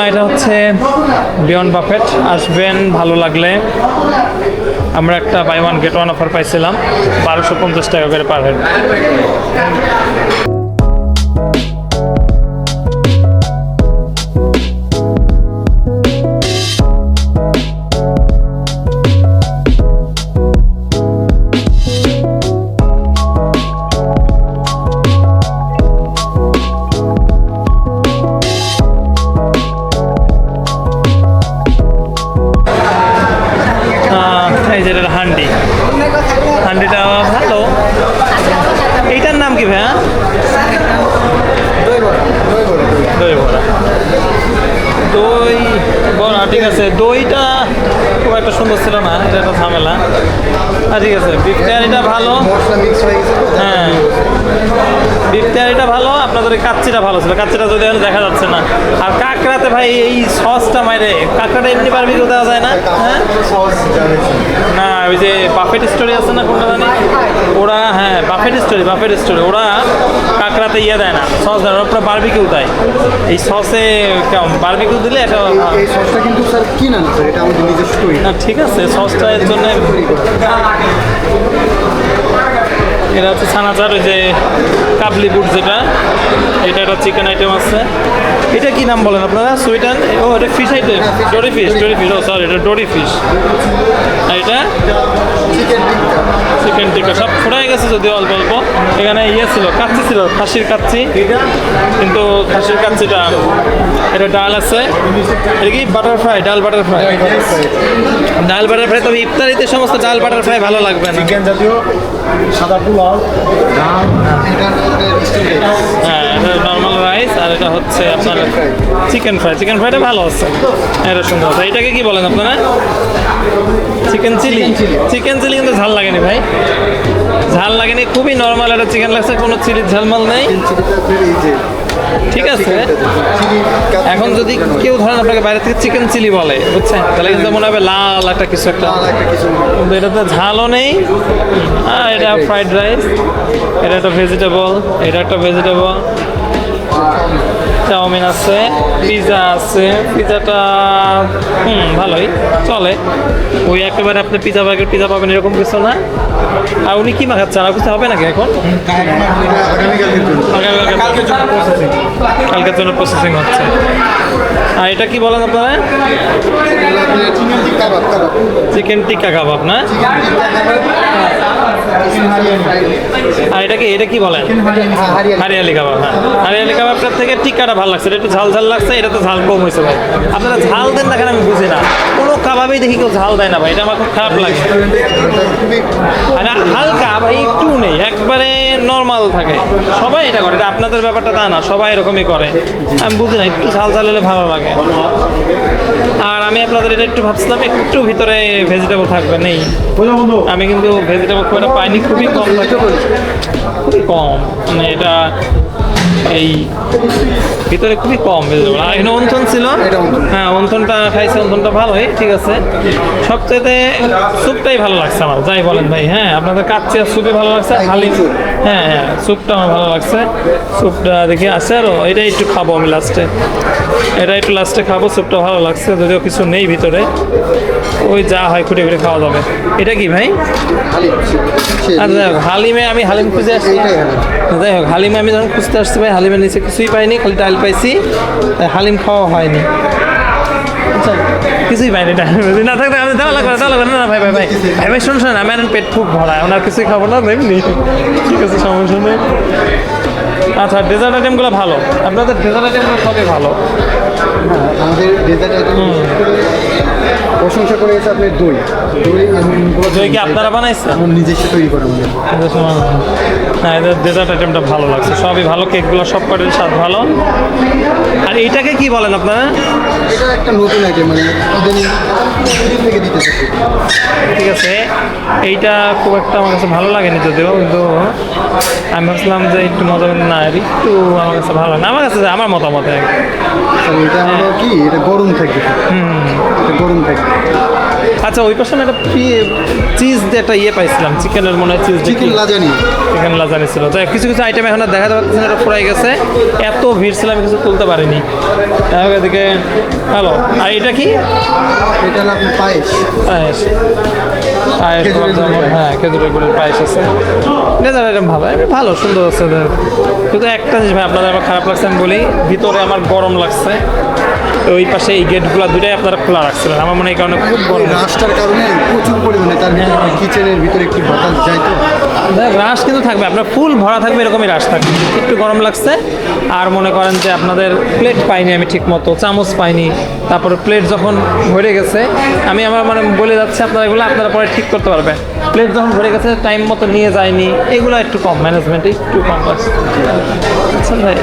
এটা হচ্ছে beyond buffet. আসবেন, ভালো লাগলে। আমরা একটা buy one get one offer পাইছিলাম 1250 টাকা করে পার হেড। এই যে এটা হান্ডি, হান্ডিটা ভালো। এইটার নাম কি ভাইয়া? দই বড়া। দই বড়া, ঠিক আছে। দইটা খুব একটা সুন্দর ছিল না, এটা একটা ঝামেলা। ঠিক আছে, বিফ তেহারিটা ভালো। হ্যাঁ, বিফ তেহারিটা ভালো। আপনাদের ওই কাচ্চিটা ভালো ছিল, কাচ্চিটা যদি দেখা যাচ্ছে না। আর কাঁকড়াতে ভাই এই সসটা মাইরে, কাঁকড়াটা এমনি বারবিকিউ দেওয়া যায় না? হ্যাঁ না, ওই যে বাফেট স্টোরি আছে না কোনটা জানি, ওরা, হ্যাঁ বাফেট স্টোরি ওরা কাঁকড়াতে ইয়ে দেয় না, সস দেয় না, ওরা বারবিকিউ দেয়। এই সসে কেমন বারবিকিউ দিলে এটা এই সসটা কিন্তু স্যার কিনা না স্যার, এটা আমাদের নিজস্ব তৈরি। না ঠিক আছে, সসটা এর জন্য। এটা হচ্ছে ছানাচার, ওই যে কাবলি বুট যেটা, এটা একটা চিকেন আইটেম আছে। এটা কি নাম বলেন আপনারা? সুইটান? ও এটা ফিশ আইটেম, ডোরি ফিশ। ও সরি, এটা ডোরি ফিশ। আর এটা চিকেন টিক্কা। সব ফোড়াই গেছে যদিও অল্প অল্প। এখানে ইয়ে ছিল, কাচ্চি ছিল, খাসির কাচ্চি, কিন্তু খাসির কাচ্চিটা, এটা ডাল আছে। এটা কি বাটার ফ্রাই? ডাল বাটার ফ্রাই। ডাল বাটার ফ্রাই, তবে ইফতারিতে সমস্ত ডাল বাটার ফ্রাই ভালো লাগবে না। চিকেন জাতীয় সাদা পোলাও, হ্যাঁ, এটা নর্মাল রাইস। আর এটা হচ্ছে আপনার চিকেন ফ্রাই। চিকেন ফ্রাইটা ভালো আছে, এটা সুন্দর আছে। এটাকে কি বলেন আপনারা? Chicken chilli. চিকেন চিলি কিন্তু ঝাল লাগেনি ভাই, ঝাল লাগেনি, খুবই নর্মাল একটা চিকেন লাগছে, কোনো চিলির ঝালমাল নেই। ঠিক আছে, এখন যদি কেউ ধরেন আপনাকে বাইরে থেকে চিকেন চিলি বলে, বুঝছেন, তাহলে কিন্তু মনে হবে লাল একটা কিছু একটা, কিন্তু এটাতে ঝালও নেই। আর এটা ফ্রাইড রাইস, এটা একটা ভেজিটেবল, এটা একটা ভেজিটেবল। চাউমিন আছে, পিৎজা আছে। পিৎজাটা ভালোই চলে, ওই একেবারে আপনি পিৎজা বার্গার পিৎজা পাবেন এরকম কিছু না। আর উনি কি মাখাচ্ছেন? আর কিছু হবে নাকি এখন? কালকের জন্য প্রসেসিং হচ্ছে। আর এটা কি বলেন আপনারা? চিকেন টিক্কা কাবাব না? আর এটা কি বলেন? হারিয়ালি কাবাব। হ্যাঁ, হারিয়ালি কাবাবটার থেকে টিক্কাটা ভালো লাগছে, এটা একটু ঝাল ঝাল লাগছে, এটা তো ঝাল কম হয়েছে ভাই। আপনারা ঝাল দেন না কেন আমি বুঝি না, কোনো কাবাবেই দেখি কেউ ঝাল দেয় না ভাই, এটা আমার খুব খারাপ লাগে। আর হালকা ভাই, একটু নেই, একবারে নর্মাল থাকে। সবাই এটা করে, এটা আপনাদের ব্যাপারটা তা না, সবাই এরকমই করে। আমি বুঝি না, একটু ঝাল ঝাল হলে ভালো লাগে। আর আমি আপনাদের এটা একটু ভাবছিলাম একটু ভিতরে ভেজিটেবল থাকবে, নেই। আমি কিন্তু ভেজিটেবল খুব একটা পাইনি, খুবই কম লাগে, খুবই কম। মানে এটা এই ভিতরে খুবই কম ভেজিটেবল। আর এখানে অন্থন ছিল, হ্যাঁ অন্থনটা খাইছে, অন্থনটা ভালোই, ঠিক আছে। সবচেয়ে স্যুপটাই ভালো লাগছে আমার, যাই বলেন ভাই। হ্যাঁ, আপনাদের কাচ্চি আর স্যুপই ভালো লাগছে, হালিম। হ্যাঁ হ্যাঁ, স্যুপটা আমার ভালো লাগছে, স্যুপটা দেখি আছে। আরও এটা একটু খাবো আমি লাস্টে, এটা একটু লাস্টে খাবো। স্যুপটা ভালো লাগছে, যদিও কিছু নেই ভিতরে, ওই যা হয় খুঁটে খুঁটে খাওয়া যাবে। এটা কি ভাই? আচ্ছা, যাই হোক, হালিমে আমি হালিম খুঁজে আসছি। যাই হোক, হালিমে আমি যখন খুঁজতে আসছি ভাই, হালিমের নিচে কিছুই পাইনি, খালি ডাল পাইছি, তাই হালিম খাওয়া হয়নি। আচ্ছা, কিছুই পাইনি, না থাকতে আমি দেওয়া লাগবে না ভাই। ভাই ভাই ভাই ভাই শুনছেন, আমি এখন পেট খুব ভরা, ওনার কিছুই খাবো না, এমনি ঠিক আছে, সমস্যা নেই। আচ্ছা, ডেজার্ট আইটেমগুলো ভালো, আপনাদের ডেজার্ট আইটেমগুলো সবই ভালো। আমাদের ডেজার্ট আইটেম প্রশংসা করে গেছে আপনার দই। দই কি আপনারা বানাইছেন? আমার নিজস্ব তৈরি করা আমাদের। হ্যাঁ, এদের ডেজার্ট আইটেমটা ভালো লাগছে, সবই ভালো, কেকগুলো সব কটার স্বাদ ভালো। আর এইটাকে কি বলেন আপনারা? এটা একটা নতুন আইটেম, মানে থেকে দিতে চাচ্ছি। ঠিক আছে, এইটা খুব একটা আমার কাছে ভালো লাগেনি যদিও, কিন্তু আমি ভাবছিলাম যে একটু মজা না, একটু আমার কাছে ভালো লাগে না, আমার কাছে আমার মতামত। এটা হলো কি, এটা গরম থাকবে, এটা গরম থাকে। আচ্ছা, ওই পাশে আমি একটা চিজ দিয়ে একটা ইয়ে পাইছিলাম, চিকেনের মনে হয় চিজ, চিকেন লাজানি। চিকেন লাজানি ছিল। তো কিছু কিছু আইটেম এখন আর দেখাতে পারতেছি না, এটা পুরাই গেছে, এত ভিড় ছিল আমি কিছু তুলতে পারিনি। এদিকে হ্যালো, আর এটা কি? এটা হলো আপনার পায়েস। পায়েস, পায়েস খেজুরের গুড়ের পায়েস। হ্যাঁ, খেজুরের গুড়ের পায়েস আছে। ডেজার্ট আইটেম ভালো, ভালো সুন্দর আছে এদের। কিন্তু একটা জিনিস ভাই আপনাদের আমার খারাপ লাগছে, আমি বলি, ভিতরে আমার গরম লাগছে। ওই পাশে এই গেটগুলো দুইটাই আপনারা খোলা রাখছিলেন, আমার মনে হয় এই কারণে খুব গরম। রাস্তার কারণে প্রচুর পরিমাণে তার কিচেনের ভিতরে একটু বাতাস যায় তো। রাশ কিন্তু থাকবে, আপনার ফুল ভরা থাকবে, এরকমই রাশ থাকবে। একটু গরম লাগছে। আর মনে করেন যে আপনাদের প্লেট পাইনি আমি ঠিক মতো, চামচ পাইনি, তারপরে প্লেট যখন ভরে গেছে, আমি আমার মানে বলে যাচ্ছি আপনারা, এগুলো আপনারা পরে ঠিক করতে পারবেন। প্লেট যখন ভরে গেছে টাইম মতো নিয়ে যায়নি, এগুলো একটু কম, ম্যানেজমেন্ট একটু কম লাগছে। আচ্ছা ভাই,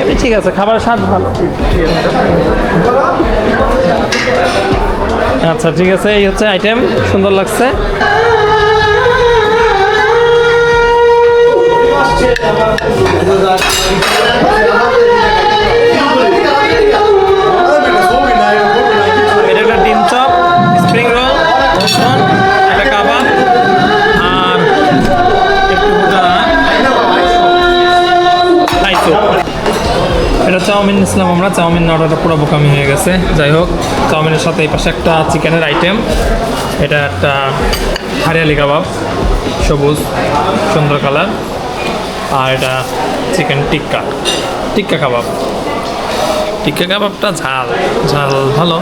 এমনি ঠিক আছে, খাবারের স্বাদ ভালো। আচ্ছা ঠিক আছে, এই হচ্ছে আইটেম, সুন্দর লাগছে। এটা একটা ডিম চপ, স্প্রিং রোল, একটা কাবাব, আর একটু এটা চাউমিন নিয়েছিলাম আমরা, চাউমিন অর্ডারটা পুরো বোকামি হয়ে গেছে। যাই হোক, চাউমিনের সাথে এই পাশে একটা চিকেনের আইটেম, এটা একটা হারিয়ালি কাবাব, সবুজ সুন্দর কালার, আর এটা চিকেন টিক্কা, টিক্কা কাবাব। টিক্কা কাবাবটা ঝাল ঝাল ভালো।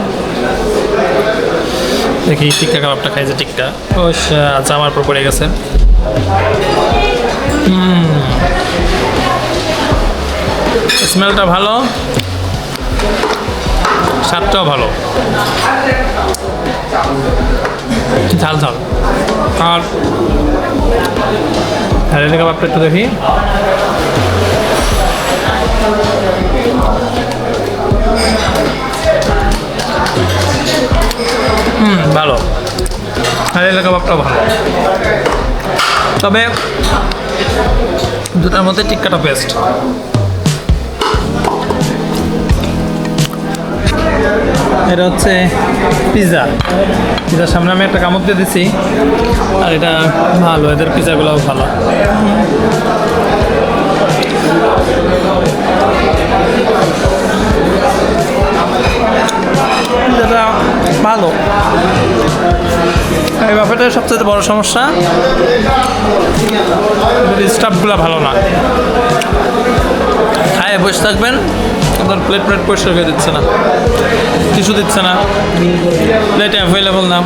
দেখি টিক্কা কাবাবটা খাইছে, টিক্কা আচ্ছা আমার পর পড়ে গেছে। স্মেলটা ভালো, স্বাদটাও ভালো, ঝাল ঝাল। আর হারিয়ালি কাবাবটা একটু দেখি, ভালো, হারিয়ালি কাবাবটা ভালো, তবে দুটার মধ্যে টিক্কাটা বেস্ট। এটা হচ্ছে পিৎজা, পিৎজার সামনে আমি একটা কামড় দিয়ে দিচ্ছি, আর এটা ভালো, এদের পিৎজাগুলোও ভালো। পিৎজাটা ভালো। এই ব্যাপারটার সবচেয়ে বড় সমস্যা, স্টাফগুলো ভালো না। খায় বসে থাকবেন, আপনার প্লেট পরিষ্কার করে দিচ্ছে না, টিস্যু দিচ্ছে না, প্লেট অ্যাভেলেবল না,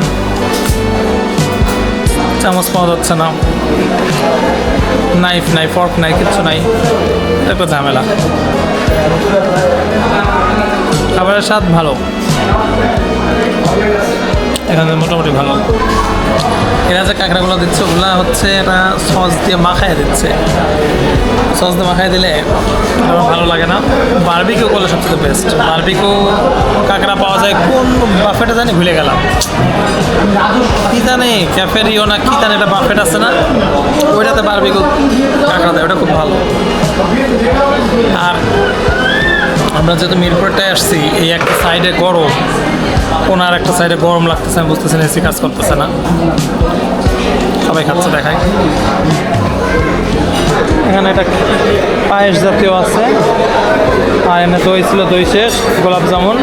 চামচ পাওয়া যাচ্ছে না, নাইফ নাই, ফর্ক নাই, কিচ্ছু নাই, একটা ঝামেলা। খাবারের স্বাদ ভালো, এখানে মোটামুটি ভালো। এরা যে কাঁকড়াগুলো দিচ্ছে ওগুলো হচ্ছে এটা সস দিয়ে মাখায় দিচ্ছে, সস দিয়ে মাখায় দিলে আমার ভালো লাগে না। বারবিকিউ করলে সবচেয়ে বেস্ট। বারবিকিউ কাঁকড়া পাওয়া যায় কোন বাফেটে জানি, ভুলে গেলাম কী জানি, ক্যাফেরিও না কী জানি, একটা বাফেট আছে না, ওইটাতে বারবিকিউ কাঁকড়া দেয়, ওটা খুব ভালো। আর আমরা যেহেতু মিরপুরটায় আসছি, এই একটা সাইডে গরম, কোন আর একটা সাইডে গরম লাগতেছে, আমি বুঝতেছি না, এসি কাজ করতেছে না, সবাই খাচ্ছে দেখায়। এখানে একটা পায়েস জাতীয় আছে, আর এনে দই ছিল, দই শেষ, গোলাপ জামুন।